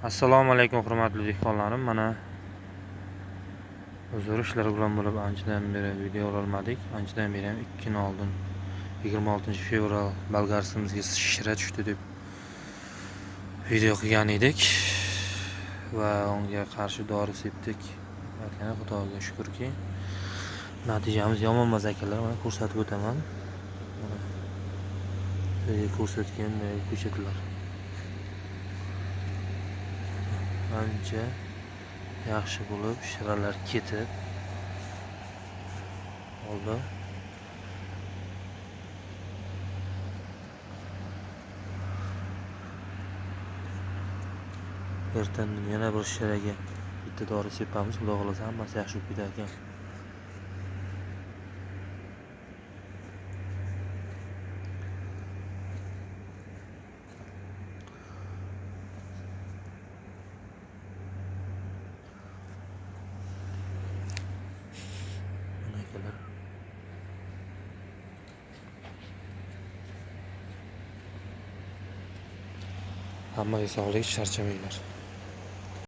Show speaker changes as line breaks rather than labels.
Assalomu alaykum hurmatli dehqonlarim. Mana uzr ishlar bilan bo'lib anchadan beri video ololmadik. Anchadan beri ham 2 kun oldin 26 fevral Bolgarskimizga shira tushdi deb video qilgan edik va unga qarshi dori sepdik. Yana Xudoga shukrki natijamiz yomon emas akalar. Mana ko'rsatib o'taman. Mana sizga ko'rsatgan ko'chatlar ancha yaxshi bo'lib, shiralar ketib oldi. Ertadan yana bir shiraga bitta dori sepamiz. Xudo xolasa hammasi yaxshi bo'lib ketar ekan. Hammaga sog'lik, charchamanglar.